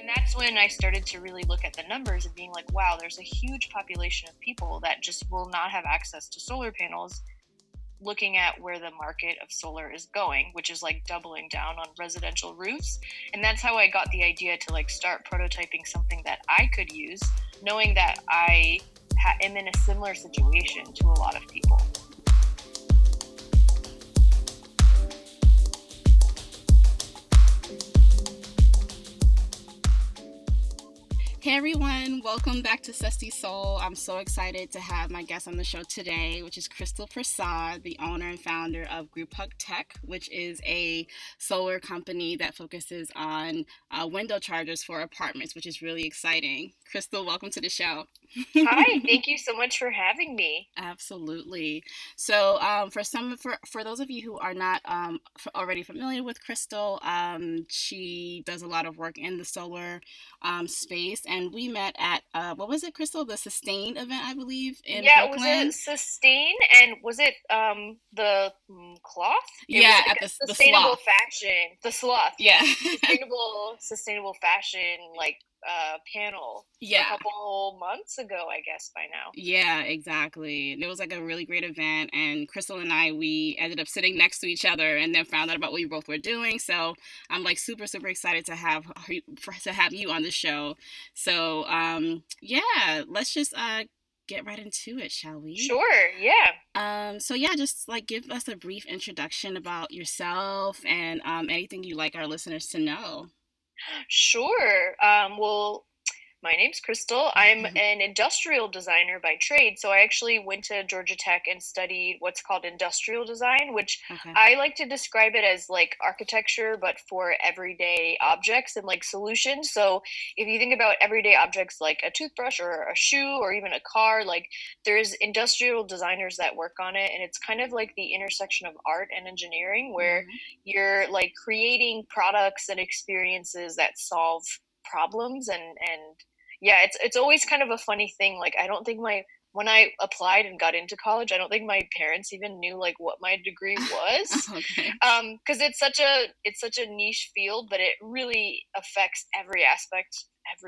that's when I started to really look at the numbers and being like, wow, there's a huge population of people that just will not have access to solar panels, looking at where the market of solar is going, which is like doubling down on residential roofs. And that's how I got the idea to like start prototyping something that I could use, knowing that I am in a similar situation to a lot of people. Hey everyone, welcome back to Susty Soul. I'm so excited to have my guest on the show today, which is Krystal Persaud, the owner and founder of GroupHug Tech, which is a solar company that focuses on window chargers for apartments, which is really exciting. Krystal, welcome to the show. Hi, thank you so much for having me. Absolutely. So, for those of you who are not already familiar with Krystal, she does a lot of work in the solar space, and we met at what was it, Krystal? The Sustain event, I believe, in Yeah, was it Brooklyn. sustain and was it the cloth? It was Yeah, like at a the sustainable Sloth. fashion. The sloth, Yeah, yes. Sustainable fashion like panel a yeah. couple months ago, I guess by now. Yeah, exactly. It was like a really great event, and Krystal and I, we ended up sitting next to each other, and then found out about what we both were doing. So I'm like super, super excited to have you on the show. So yeah, let's just get right into it, shall we? Sure, yeah. So yeah, just like give us a brief introduction about yourself and anything you'd like our listeners to know. Sure. Well, my name's Krystal. I'm an industrial designer by trade. So I actually went to Georgia Tech and studied what's called industrial design, which Okay. I like to describe it as like architecture, but for everyday objects and like solutions. So if you think about everyday objects like a toothbrush or a shoe or even a car, like there's industrial designers that work on it. And it's kind of like the intersection of art and engineering where Hmm. you're like creating products and experiences that solve problems and yeah, it's always kind of a funny thing. Like I don't think my when I applied and got into college, I don't think my parents even knew like what my degree was. Okay. Because it's such a niche field, but it really affects every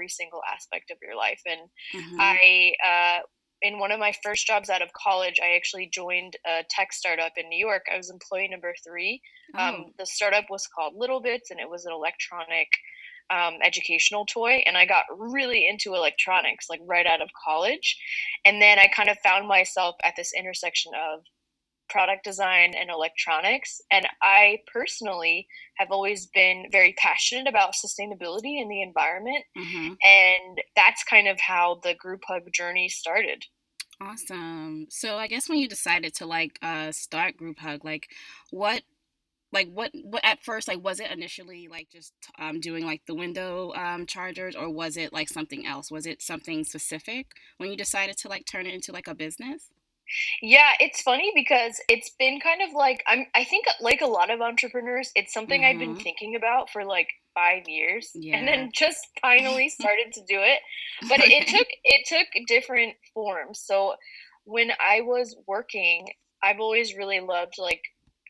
single aspect of your life. And Hmm. I in one of my first jobs out of college, I actually joined a tech startup in New York. I was employee number three. Oh. The startup was called Little Bits, and it was an electronic educational toy. And I got really into electronics like right out of college. And then I kind of found myself at this intersection of product design and electronics. And I personally have always been very passionate about sustainability and the environment. Hmm. And that's kind of how the group hug journey started. Awesome. So I guess when you decided to like start Group Hug, what what at first, like, was it initially like just doing like the window chargers, or was it like something else? Was it something specific when you decided to like turn it into like a business? Yeah, it's funny because it's been kind of like I think like a lot of entrepreneurs, it's something I've been Mm-hmm. thinking about for like 5 years and Yeah. then just finally started to do it. But it Okay. took different forms. So when I was working, I've always really loved like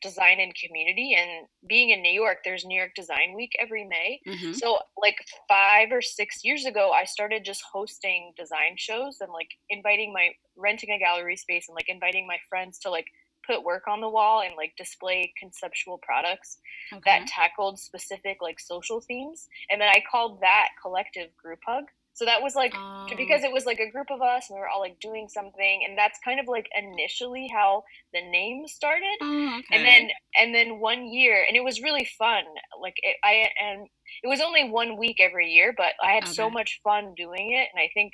design and community, and being in New York, there's New York Design Week every May. Mm-hmm. So like 5 or 6 years ago, I started just hosting design shows and like inviting my renting a gallery space and like inviting my friends to like put work on the wall and like display conceptual products that Okay. tackled specific like social themes. And then I called that collective group hug. So that was like Um. because it was like a group of us and we were all like doing something, and that's kind of like initially how the name started. Oh, and okay. then and then one year, and it was really fun. Like it was only 1 week every year, but I had so Okay. much fun doing it. And I think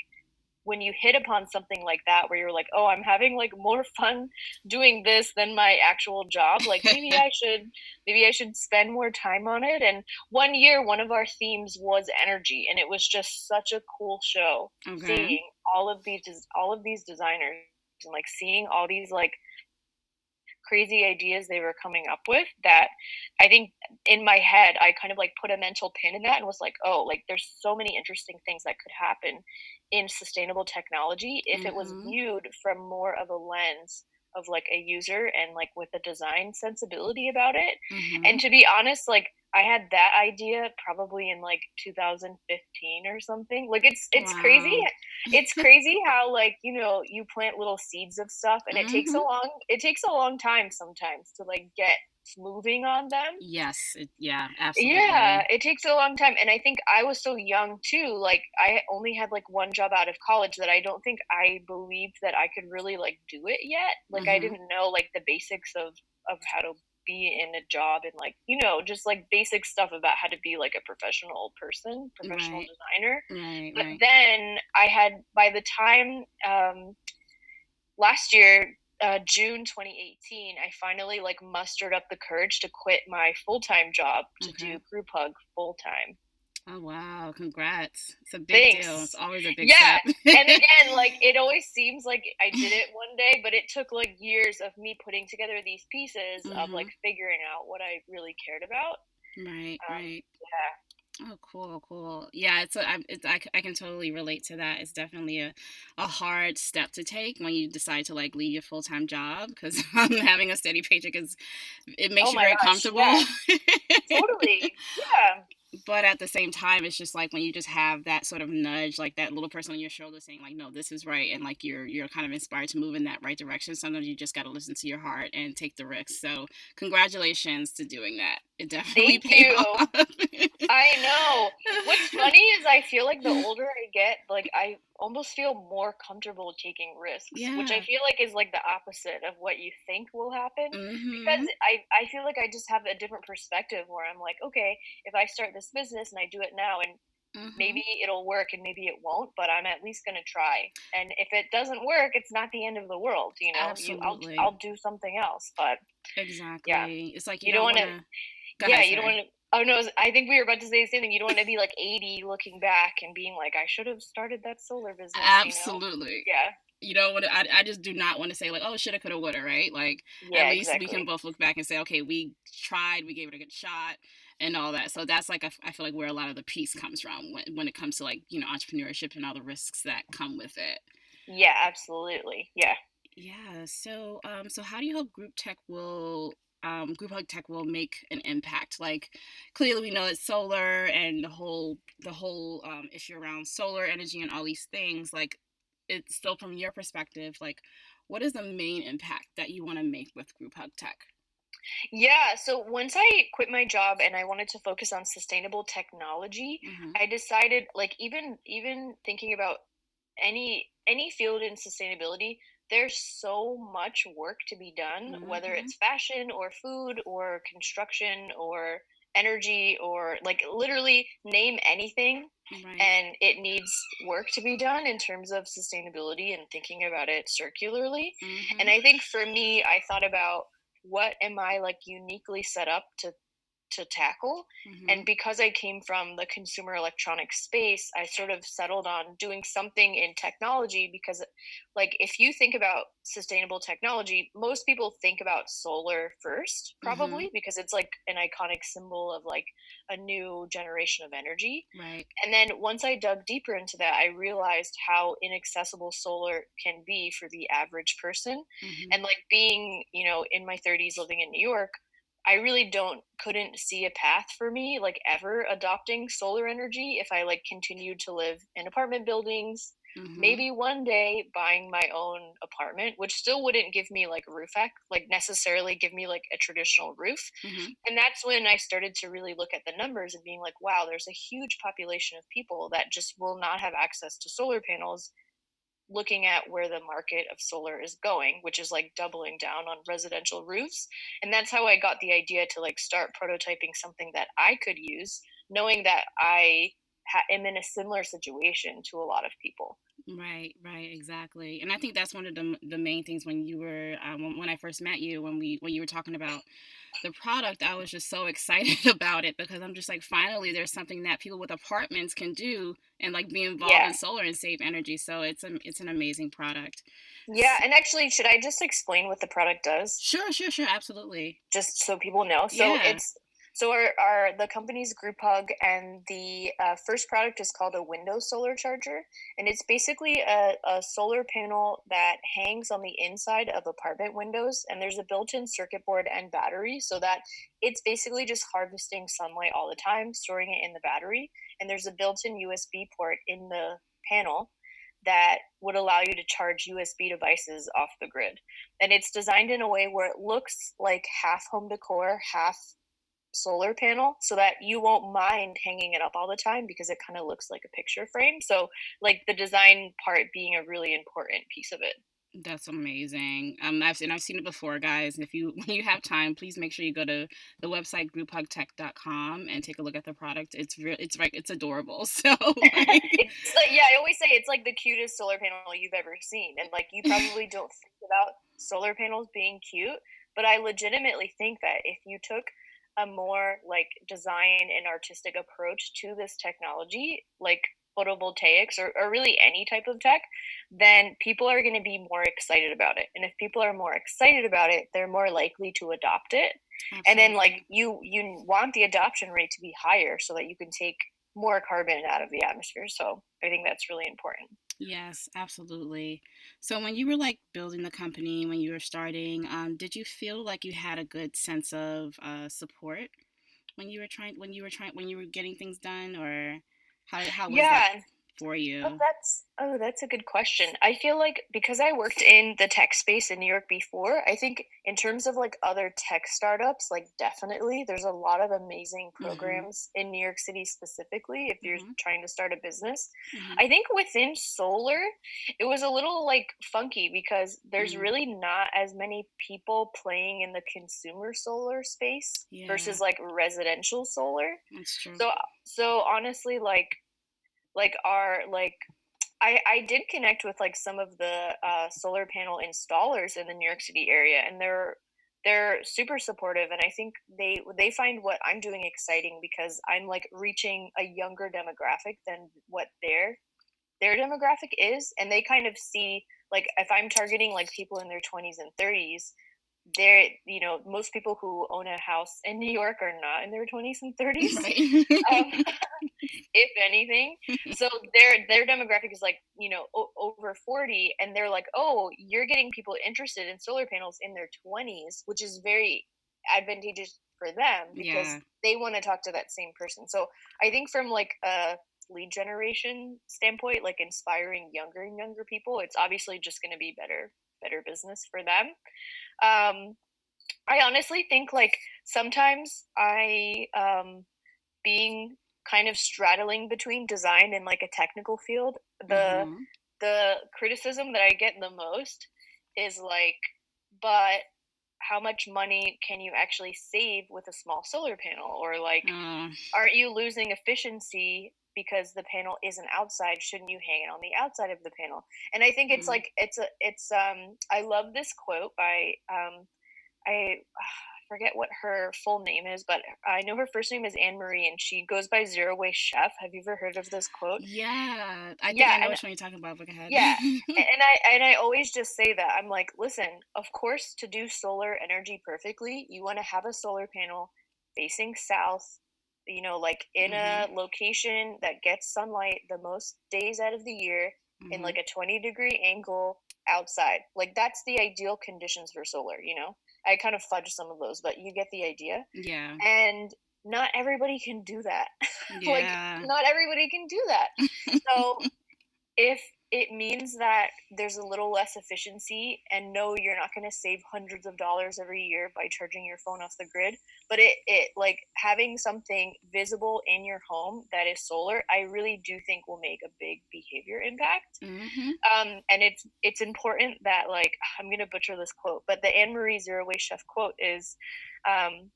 when you hit upon something like that where you're like, oh, I'm having like more fun doing this than my actual job, like maybe I should spend more time on it. And one year one of our themes was energy, and it was just such a cool show Okay. seeing all of these designers and like seeing all these like crazy ideas they were coming up with, that I think in my head I kind of like put a mental pin in that and was like, oh, like there's so many interesting things that could happen in sustainable technology if it was Mm-hmm. viewed from more of a lens of like a user and like with a design sensibility about it. Mm-hmm. And to be honest, like I had that idea probably in like 2015 or something. Like it's crazy. Wow. It's crazy how like, you plant little seeds of stuff and Hmm. it takes a long time sometimes to like get moving on them. Yes. Yeah, Yeah, absolutely. it takes a long time, and I think I was so young too, like, I only had, like, 1 job out of college that I don't think I believed that I could really, like, do it yet. Like, I Hmm. didn't know, like, the basics of how to be in a job and, like, just, like, basic stuff about how to be, like, a professional person, professional Right. designer. Right. But Right. then I had by the time, last year, June 2018, I finally like mustered up the courage to quit my full time job to do Okay. group hug full time. Oh wow. Congrats. It's a big deal. It's Thanks. always a big Yeah. step. And again, like it always seems like I did it one day, but it took like years of me putting together these pieces of like Hmm. figuring out what I really cared about. Right. Um, Right. Oh, cool, cool. Yeah, I can totally relate to that. It's definitely a hard step to take when you decide to like leave your full-time job because having a steady paycheck is it oh makes you my very gosh. comfortable. Yeah. Totally. Yeah. But at the same time, it's just like when you just have that sort of nudge, like that little person on your shoulder saying like, "No, this is right," and like you're kind of inspired to move in that right direction. Sometimes you just got to listen to your heart and take the risk. So, congratulations to doing that. It definitely Thank paid you. off. I know. What's funny is I feel like the older I get, like I almost feel more comfortable taking risks, which I Yeah. feel like is like the opposite of what you think will happen. Because Mhm. I feel like I just have a different perspective where I'm like, okay, if I start this business and I do it now and maybe Mhm. it'll work and maybe it won't, but I'm at least gonna try. And if it doesn't work, it's not the end of the world, you know. Absolutely. I'll do something else. But yeah, Exactly. It's like you you don't don't want want to. to go Yeah, ahead, you don't sorry. wanna. Oh, no, I think we were about to say the same thing. You don't wanna be, like, 80 looking back and being like, "I should have started that solar business," you know? Absolutely. Yeah. You don't want to I just do not want to say like, "Oh, shoulda, coulda, woulda," right? Like at Yeah, least we can exactly. both look back and say, "Okay, we tried, we gave it a good shot." And all that. So that's like I feel like where a lot of the peace comes from when it comes to like, entrepreneurship and all the risks that come with it. Yeah, absolutely. Yeah. Yeah. So how do you hope Group Hug Tech will make an impact? Like, clearly we know it's solar and the whole issue around solar energy and all these things. Like, it's still from your perspective. Like, what is the main impact that you want to make with Group Hug Tech? Yeah, so once I quit my job and I wanted to focus on sustainable technology, Mm-hmm. I decided like even thinking about any field in sustainability, there's so much work to be done, whether Mm-hmm. it's fashion or food or construction or energy or like literally name anything Right. and it needs work to be done in terms of sustainability and thinking about it circularly. And Mm-hmm. I think for me, I thought about what am I like uniquely set up to tackle. Mm-hmm. And because I came from the consumer electronics space, I sort of settled on doing something in technology because, like, if you think about sustainable technology, most people think about solar first, Mm-hmm. probably because it's like an iconic symbol of like a new generation of energy. Right. And then once I dug deeper into that, I realized how inaccessible solar can be for the average person. Mm-hmm. And like being, in my 30s living in New York, I really don't couldn't see a path for me like ever adopting solar energy if I like continued to live in apartment buildings. Mm-hmm. Maybe one day buying my own apartment, which still wouldn't give me like like necessarily give me like a traditional roof. Mm-hmm. And that's when I started to really look at the numbers and being like, wow, there's a huge population of people that just will not have access to solar panels, looking at where the market of solar is going, which is like doubling down on residential roofs. And that's how I got the idea to like start prototyping something that I could use, knowing that am in a similar situation to a lot of people. Right, right, exactly. And I think that's one of the main things when you were when I first met you when you were talking about the product. I was just so excited about it because I'm just like finally there's something that people with apartments can do and like be involved Yeah. in solar and save energy. So it's an amazing product. Yeah. And actually, should I just explain what the product does? Sure, sure, sure, absolutely. Just so people know. Yeah. So our the company's GroupHug, and the first product is called a window solar charger, and it's basically a solar panel that hangs on the inside of apartment windows, and there's a built-in circuit board and battery, so that it's basically just harvesting sunlight all the time, storing it in the battery, and there's a built-in USB port in the panel that would allow you to charge USB devices off the grid. And it's designed in a way where it looks like half home decor, half solar panel, so that you won't mind hanging it up all the time because it kind of looks like a picture frame. So, like, the design part being a really important piece of it. That's amazing. I've seen it before, guys. And if you when you have time, please make sure you go to the website grouphugtech.com and take a look at the product. It's adorable. So like It's like, yeah, I always say it's like the cutest solar panel you've ever seen. And like, you probably don't think about solar panels being cute, but I legitimately think that if you took a more like design and artistic approach to this technology, like photovoltaics, or really any type of tech, then people are going to be more excited about it. And if people are more excited about it, they're more likely to adopt it. And then like absolutely. you want the adoption rate to be higher so that you can take more carbon out of the atmosphere. So I think that's really important. Yes, absolutely. So when you were like building the company, when you were starting, did you feel like you had a good sense of support when you were getting things done, or how was that Yeah. for you? That's a good question. I feel like because I worked in the tech space in New York before, I think in terms of like other tech startups, like definitely there's a lot of amazing Mm-hmm. programs in New York City specifically if you're Mm-hmm. trying to start a business. Mm-hmm. I think within solar, it was a little like funky because there's Mm, really not as many people playing in the consumer solar space yeah, versus like residential solar. that's true. So honestly, like our like I did connect with like some of the solar panel installers in the New York City area, and they're super supportive, and I think they find what I'm doing exciting because I'm like reaching a younger demographic than what their demographic is, and they kind of see like if I'm targeting like people in their 20s and 30s, they're most people who own a house in New York are not in their 20s and 30s. Right. Um, if anything. So their demographic is like over 40, and they're like, oh, you're getting people interested in solar panels in their 20s, which is very advantageous for them because Yeah. they want to talk to that same person. So I think from like a lead generation standpoint, like inspiring younger and younger people, it's obviously just going to be better business for them. um I honestly think like sometimes being kind of straddling between design and like a technical field, Mm-hmm. the criticism that I get the most is like, but how much money can you actually save with a small solar panel? Or like, Uh, aren't you losing efficiency because the panel isn't outside? Shouldn't you hang it on the outside of the panel? And I think it's mm, like I love this quote by I forget what her full name is, but I know her first name is Anne Marie, and she goes by Zero Waste Chef. Have you ever heard of this quote? yeah, I think Yeah, I know and which one you're talking about, but go ahead. yeah, and I always just say that I'm like, listen, of course, to do solar energy perfectly, you want to have a solar panel facing south, like in Mm-hmm. a location that gets sunlight the most days out of the year, in Mm-hmm. like a 20-degree angle outside. Like that's the ideal conditions for solar. I kind of fudge some of those, but you get the idea. Yeah. And not everybody can do that. Like Yeah. not everybody can do that. So if it means that there's a little less efficiency, and no, you're not going to save hundreds of dollars every year by charging your phone off the grid, but it like having something visible in your home that is solar, I really do think will make a big behavior impact. Mm-hmm. And it's important that, like, I'm going to butcher this quote, but the Anne Marie Zero Waste Chef quote is, um,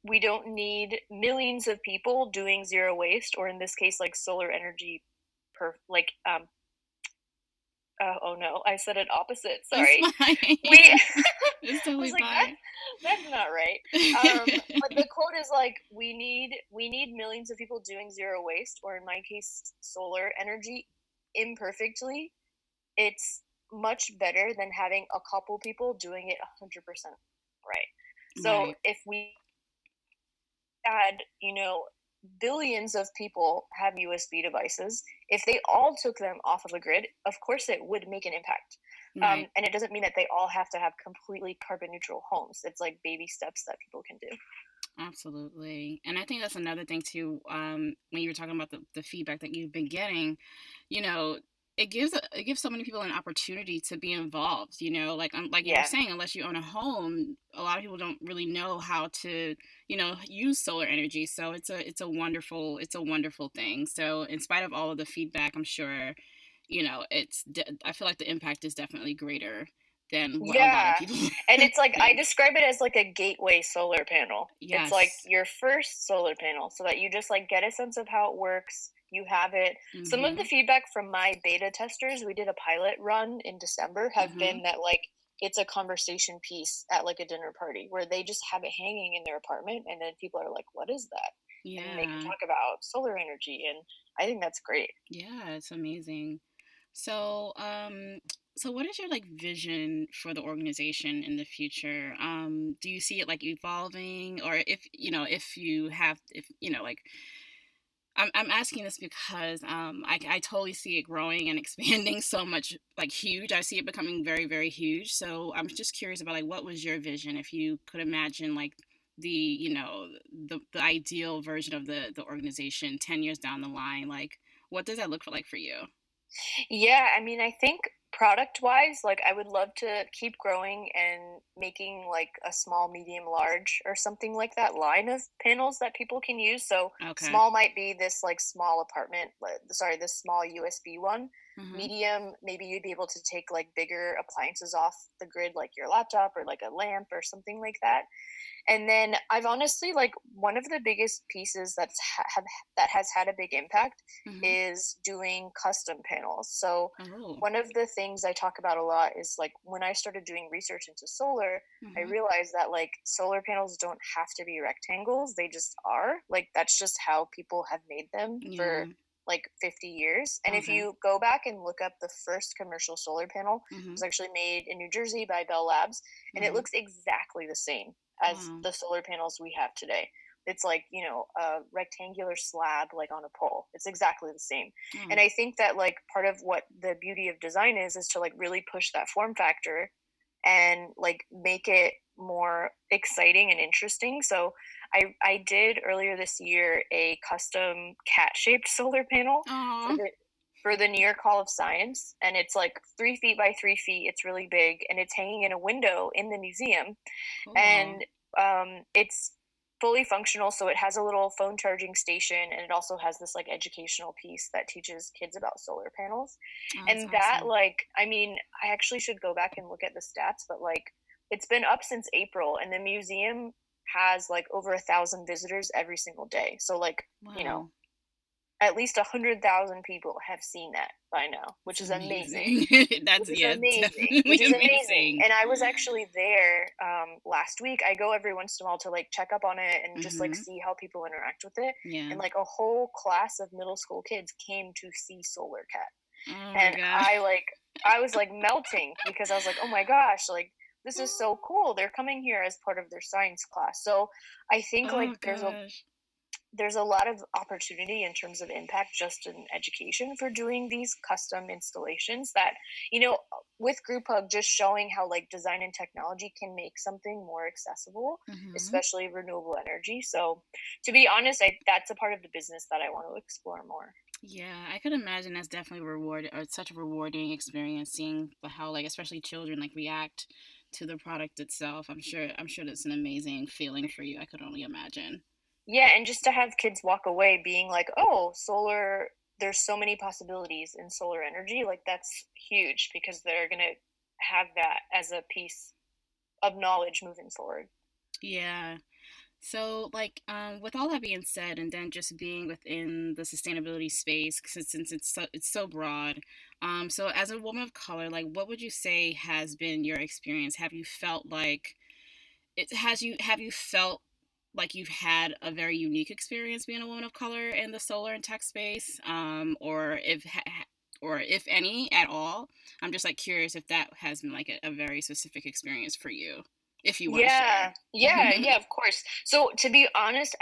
we don't need millions of people doing zero waste, or in this case like solar energy per like oh no, I said it opposite. It's Sorry. fine. We It's I was totally like, fine. that's not right. But the quote is like, we need millions of people doing zero waste, or in my case, solar energy imperfectly. It's much better than having a couple people doing it 100% right. So Right. if we add, billions of people have USB devices. If they all took them off of the grid, of course it would make an impact. Right. And it doesn't mean that they all have to have completely carbon neutral homes. It's like baby steps that people can do. Absolutely. And I think that's another thing too, when you were talking about the feedback that you've been getting, you know, it gives so many people an opportunity to be involved, like you were Yeah. saying, unless you own a home, a lot of people don't really know how to, use solar energy. So it's a wonderful thing. So in spite of all of the feedback, I'm sure, I feel like the impact is definitely greater than what a lot of Yeah. people And it's like I think. describe it as like a gateway solar panel. It's like Yes. your first solar panel so that you just like get a sense of how it works. You have it. Some of the Mhm. feedback from my beta testers, we did a pilot run in December, have Mhm. been that like it's a conversation piece at like a dinner party where they just have it hanging in their apartment and then people are like, "What is that?" And they can Yeah. talk about solar energy and I think that's great. Yeah, it's amazing. So, so what is your like vision for the organization in the future? Do you see it like evolving, or if you have, if like, I'm asking this because I totally see it growing and expanding so much, like huge. I see it becoming very, very huge. So I'm just curious about like what was your vision if you could imagine like the ideal version of the organization 10 years down the line, like what does that look like for you? Yeah, I mean, I think product wise, like I would love to keep growing and making like a small, medium, large or something like that line of panels that people can use. So Okay. small might be this like small apartment, sorry, this small USB one. Mhm. Medium, maybe you'd be able to take like bigger appliances off the grid, like your laptop or like a lamp or something like that. And then I've honestly like one of the biggest pieces that has had a big impact Mhm. is doing custom panels. So Oh. one of the things I talk about a lot is like when I started doing research into solar, I Mhm. realized that like solar panels don't have to be rectangles, they just are. Like that's just how people have made them for Yeah. like 50 years. And if Okay. you go back and look up the first commercial solar panel, it Mhm. was actually made in New Jersey by Bell Labs and it Mhm. looks exactly the same as Wow. the solar panels we have today. It's like, a rectangular slab like on a pole. It's exactly the same. And Oh. I think that like part of what the beauty of design is to like really push that form factor and like make it more exciting and interesting. So I did earlier this year a custom cat shaped solar panel for Aw. the New York Hall of Science, and it's like 3 feet by 3 feet. It's really big, and it's hanging in a window in the museum Cool. and it's fully functional. So it has a little phone charging station, and it also has this like educational piece that teaches kids about solar panels. Oh, that's And that, awesome. like, I mean, I actually should go back and look at the stats, but like, it's been up since April, and the museum has like over 1,000 visitors every single day. So like, you know, Wow. at least 100,000 people have seen that by now, which It's is amazing. amazing. Which That's, is yeah, amazing, definitely which is amazing, amazing. and I was actually there, last week. I go every once in a while to, like, check up on it and just, like, Mhm. see how people interact with it, Yeah. and, like, a whole class of middle school kids came to see Solar Cat, Oh my and god. I was, like, melting because I was like, "Oh my gosh, like, this is so cool. They're coming here as part of their science class." So, I think, like, Oh gosh. there's a lot of opportunity in terms of impact just in education for doing these custom installations that you know with group hug just showing how like design and technology can make something more accessible, Mhm. especially renewable energy. So to be honest, that's a part of the business that I want to explore more. Yeah, I could imagine that's definitely such a rewarding experience seeing how like especially children like react to the product itself. I'm sure that's an amazing feeling for you. I could only imagine. Yeah, and just to have kids walk away being like, oh, solar, there's so many possibilities in solar energy, like that's huge because they're going to have that as a piece of knowledge moving forward. Yeah. So, like, with all that being said, and then just being within the sustainability space, since it's so broad, so as a woman of color, like, what would you say has been your experience? Have you felt like you've had a very unique experience being a woman of color in the solar and tech space, or if any at all? I'm just like curious if that has been like a very specific experience for you. if you want to Yeah, share. yeah, of course. So to be honest,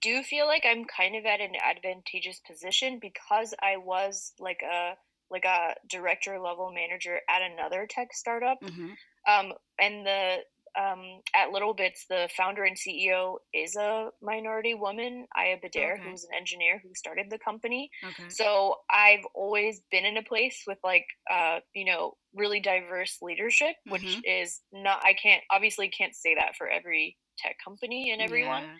do feel like I'm kind of at an advantageous position because I was like a director level manager at another tech startup. Hmm. And the at Little Bits, the founder and CEO is a minority woman, Aya Bader, Okay. who's an engineer who started the company. Okay. So I've always been in a place with like really diverse leadership, which Hmm. is not I can't obviously can't say that for every tech company and everyone. Yeah.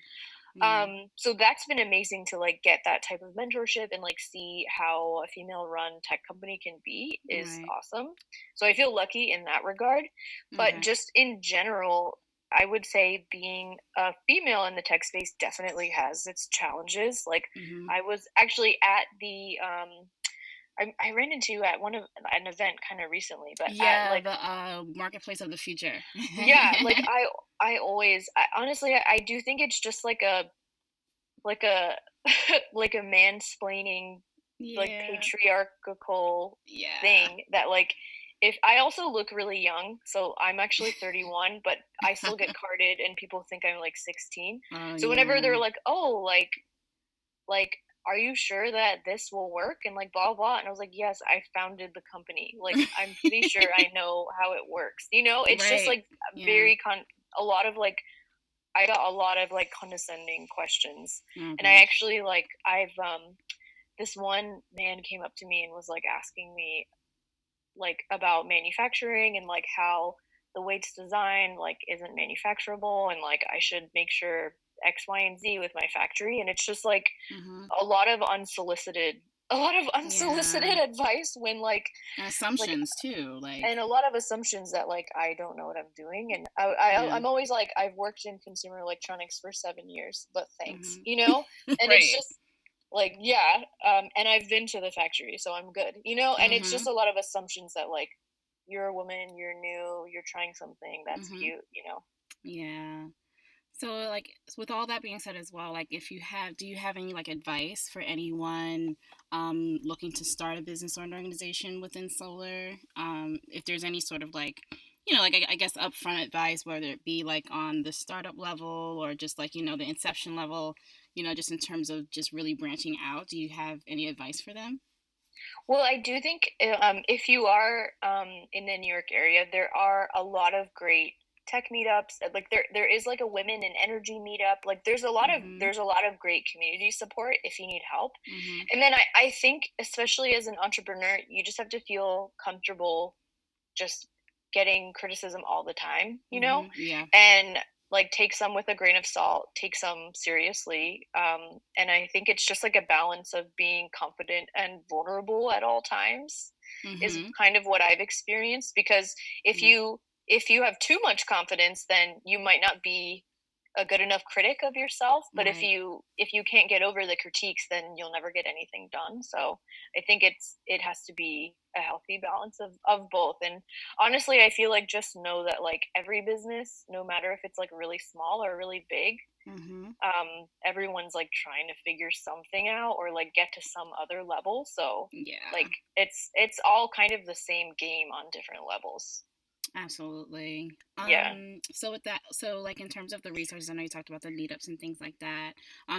Yeah. So that's been amazing to like get that type of mentorship and like see how a female run tech company can be is Right. awesome. So I feel lucky in that regard. But Okay. just in general, I would say being a female in the tech space definitely has its challenges. Like Hmm. I was actually at the I ran into at one of an event kind of recently, but at Yeah, like the marketplace of the future. yeah, like I always honestly I do think it's just like a like a mansplaining, like Yeah. patriarchal Yeah. thing that like if I also look really young, so I'm actually 31, but I still get carded and people think I'm like 16. Oh So whenever yeah. they're like, "Oh, like are you sure that this will work?" and like blah blah, and I was like, "Yes, I founded the company. Like I'm pretty sure I know how it works." It's just Right. like Yeah. very a lot of like I got a lot of like condescending questions. Oh And I gosh. actually I've this one man came up to me and was like asking me like about manufacturing and like how the way it's designed like isn't manufacturable and like I should make sure X, Y, and Z with my factory. And it's just like Hmm. a lot of unsolicited a lot of Yeah. unsolicited advice when And like assumptions too, and like, a lot of assumptions that like I don't know what I'm doing, and yeah. I'm always like I've worked in consumer electronics for 7 years, but thanks, Hmm. and it's Right. just like yeah, and I've been to the factory, so I'm good, and it's just Hmm. a lot of assumptions that like you're a woman, you're new, you're trying something that's Hmm. cute. Yeah. So, like, with all that being said as well, like, if you have, do you have any like advice for anyone looking to start a business or an organization within solar? If there's any sort of like, like I guess upfront advice, whether it be like on the startup level or just like the inception level, just in terms of just really branching out. Do you have any advice for them? Well, I do think if you are in the New York area, there are a lot of great tech meetups. Like there is like a women in energy meetup. Like Mm-hmm. there's a lot of great community support if you need help. Mm-hmm. And then I think especially as an entrepreneur, you just have to feel comfortable just getting criticism all the time, Mm-hmm. Yeah. and like take some with a grain of salt, take some seriously. And I think it's just like a balance of being confident and vulnerable at all times is Mm-hmm. kind of what I've experienced because if Yeah. you if you have too much confidence, then you might not be a good enough critic of yourself, but Right. if you can't get over the critiques, then you'll never get anything done. So I think it has to be a healthy balance of both. And honestly, I feel like just know that like every business, no matter if it's like really small or really big, Mm-hmm. everyone's like trying to figure something out or like get to some other level. So like Yeah. it's all kind of the same game on different levels. Absolutely. Yeah. So with that, so like in terms of the resources, I know you talked about the meetups and things like that.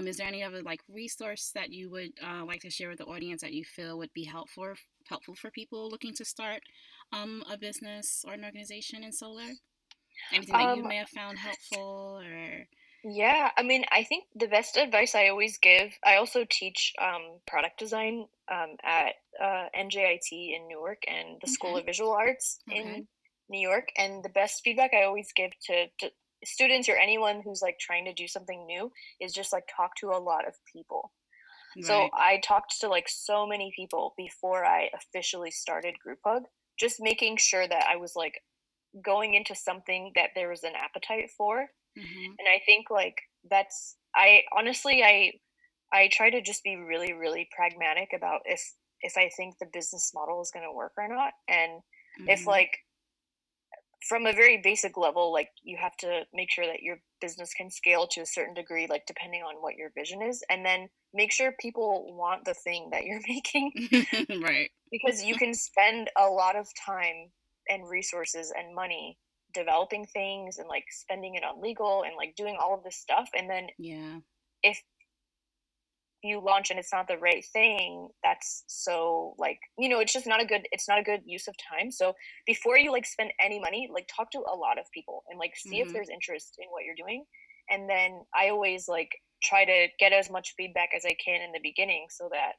Is there any other like resource that you would like to share with the audience that you feel would be helpful for people looking to start a business or an organization in solar? Anything that you Um, may have found helpful or Yeah, I mean, I think the best advice I always give, I also teach product design at NJIT in Newark and the School okay, of Visual Arts okay, in New York. And the best feedback I always give to students or anyone who's like trying to do something new is just like talk to a lot of people. So right, I talked to like so many people before I officially started GroupHug, just making sure that I was like going into something that there was an appetite for. mm-hmm, And I think like that's I honestly I try to just be really really pragmatic about if I think the business model is going to work or not. And if mm-hmm, like from a very basic level, like you have to make sure that your business can scale to a certain degree, like depending on what your vision is, and then make sure people want the thing that you're making right, because you can spend a lot of time and resources and money developing things and like spending it on legal and like doing all of this stuff. And then Yeah. if you launch and it's not the right thing, that's so like, it's just not a good use of time. So before you like spend any money, like talk to a lot of people and like see if Mm-hmm. there's interest in what you're doing. And then I always like try to get as much feedback as I can in the beginning so that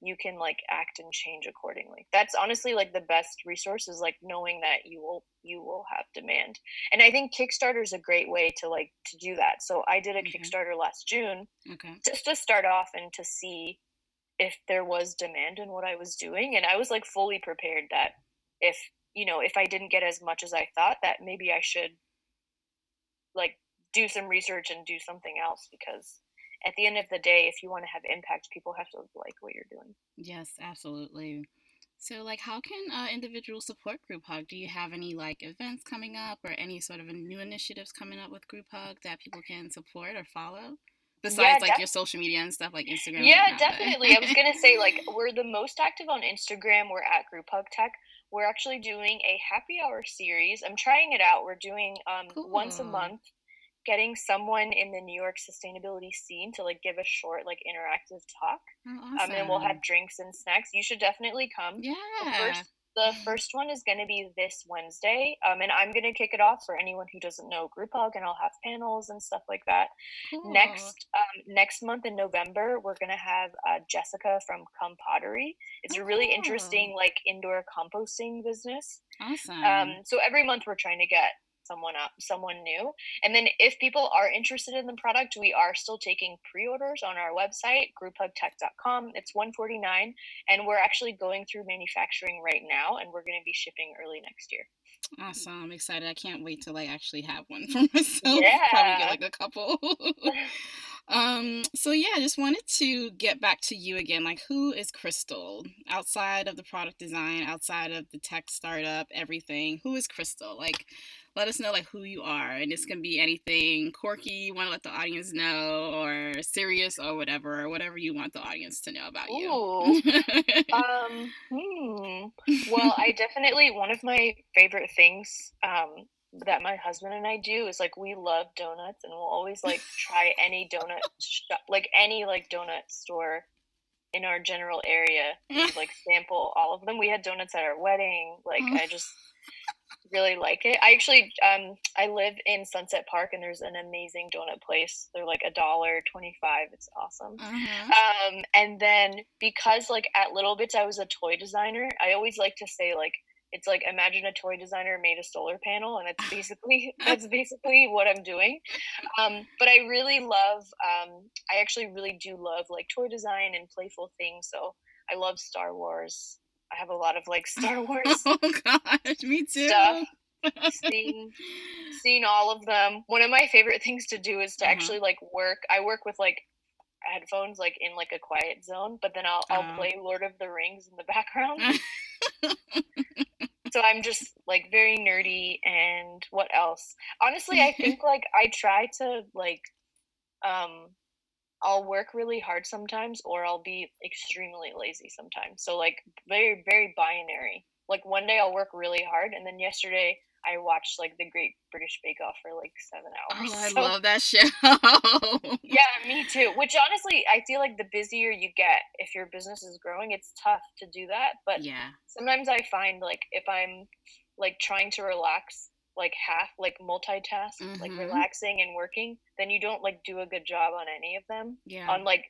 you can like act and change accordingly. That's honestly like the best resource, is like knowing that you will have demand. And I think Kickstarter is a great way to like to do that. So I did a Okay. Kickstarter last June Okay. just to start off and to see if there was demand in what I was doing. And I was like fully prepared that if, if I didn't get as much as I thought, that maybe I should like do some research and do something else, because at the end of the day, if you want to have impact, people have to like what you're doing. Yes, absolutely. So, like, how can individuals support Group Hug? Do you have any like events coming up or any sort of new initiatives coming up with Group Hug that people can support or follow? Yeah, Besides like your social media and stuff like Instagram and yeah, whatnot, definitely. I was but gonna say like we're the most active on Instagram. We're at GroupHug Tech. We're actually doing a happy hour series. I'm trying it out. We're doing once a cool. month, getting someone in the New York sustainability scene to like give a short like interactive talk. Oh, And we'll have awesome. drinks and snacks. You should definitely come. The Yeah. first the first one is going to be this Wednesday, and I'm going to kick it off for anyone who doesn't know Group Hug, and I'll have panels and stuff like that. Cool. Next month in November, we're going to have Jessica from Come Pottery. It's Oh, a really cool. interesting like indoor composting business. Awesome. So every month we're trying to get someone new. And then if people are interested in the product, we are still taking pre-orders on our website, grouphugtech.com. It's 149, and we're actually going through manufacturing right now, and we're going to be shipping early next year. Awesome. I'm excited. I can't wait to like actually have one for myself. Probably get Yeah. like a couple. So yeah, I just wanted to get back to you again. Like, who is Krystal? Outside of the product design, outside of the tech startup, everything, who is Krystal? Like, let us know like who you are. And this can be anything quirky you want to let the audience know, or serious or whatever you want the audience to know about you. Ooh. Well, I definitely, one of my favorite things that my husband and I do is like we love donuts, and we'll always like try any donut shop, like any like donut store in our general area. We like sample all of them. We had donuts at our wedding. Like I just really like it. I live in Sunset Park, and there's an amazing donut place. They're like $1.25. It's awesome. Uh-huh. And then because like at Little Bits I was a toy designer, I always like to say like it's like imagine a toy designer made a solar panel, and that's basically what I'm doing. But I really love I actually really do love like toy design and playful things. So I love Star Wars. I have a lot of like Star Wars Oh gosh, me stuff, too. seen all of them. One of my favorite things to do is to Uh-huh. actually like work. I work with like headphones like in like a quiet zone, but then I'll Oh. play Lord of the Rings in the background. So I'm just like very nerdy. And what else? Honestly, I think like I try to like um I'll work really hard sometimes, or I'll be extremely lazy sometimes. So like very very binary. Like one day I'll work really hard, and then yesterday I watched like the Great British Bake Off for like 7 hours. Oh, I So love that show. yeah, me too. Which honestly, I feel like the busier you get, if your business is growing, it's tough to do that. But Yeah. sometimes I find like if I'm like trying to relax, like half, like multitask, like Mm-hmm. relaxing and working, then you don't like do a good job on any of them. Yeah, On like,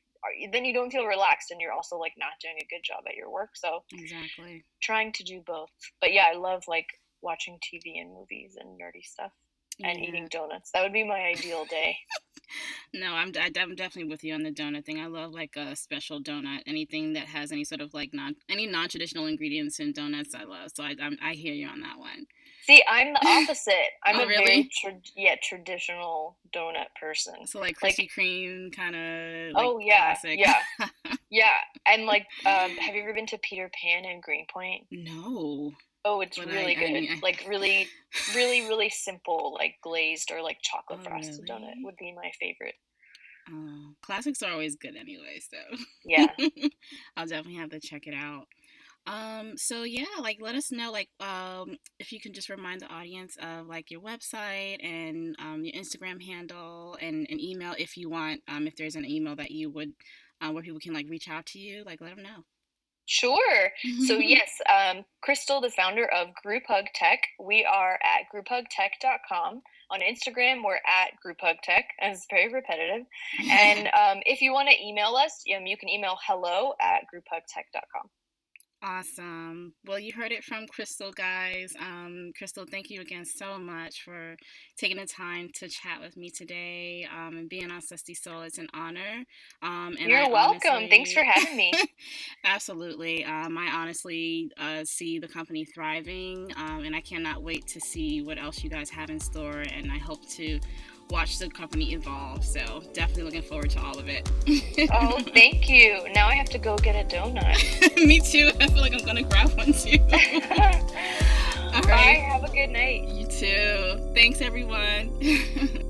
then you don't feel relaxed, and you're also like not doing a good job at your work. So exactly. trying to do both. But yeah, I love like watching TV and movies and nerdy stuff and Yeah. eating donuts. That would be my ideal day. No, I'm definitely with you on the donut thing. I love like a special donut. Anything that has any sort of like non-traditional ingredients in donuts, I love. So I hear you on that one. See, I'm the opposite. I'm Oh, a very really? traditional donut person. So like Like, Krispy Kreme kind of like oh yeah, classic. yeah, yeah. And like, have you ever been to Peter Pan in Greenpoint? No, Oh, it's but really I good. mean, Like really, really, really simple, like glazed or like chocolate oh frosted donut really? would be my favorite. Oh, classics are always good anyway, so Yeah. I'll definitely have to check it out. So yeah, like let us know, like if you can just remind the audience of like your website and your Instagram handle and an email if you want, if there's an email that you would where people can like reach out to you, like let them know. Sure. So yes, Krystal, the founder of GroupHug Tech, we are at grouphugtech.com. On Instagram, we're at GroupHug Tech, and it's very repetitive. And if you want to email us, you can email hello@grouphugtech.com. Awesome. Well, you heard it from Krystal, guys. Krystal, thank you again so much for taking the time to chat with me today and being on Susty Soul. It's an honor. And I You're welcome. Thanks honestly, for having me. absolutely, I honestly see the company thriving, and I cannot wait to see what else you guys have in store. And I hope to watch the company evolve. So definitely looking forward to all of it. Oh, thank you. Now I have to go get a donut. Me too. I feel like I'm gonna grab one too. All Bye. right. Have a good night. You too. Thanks, everyone.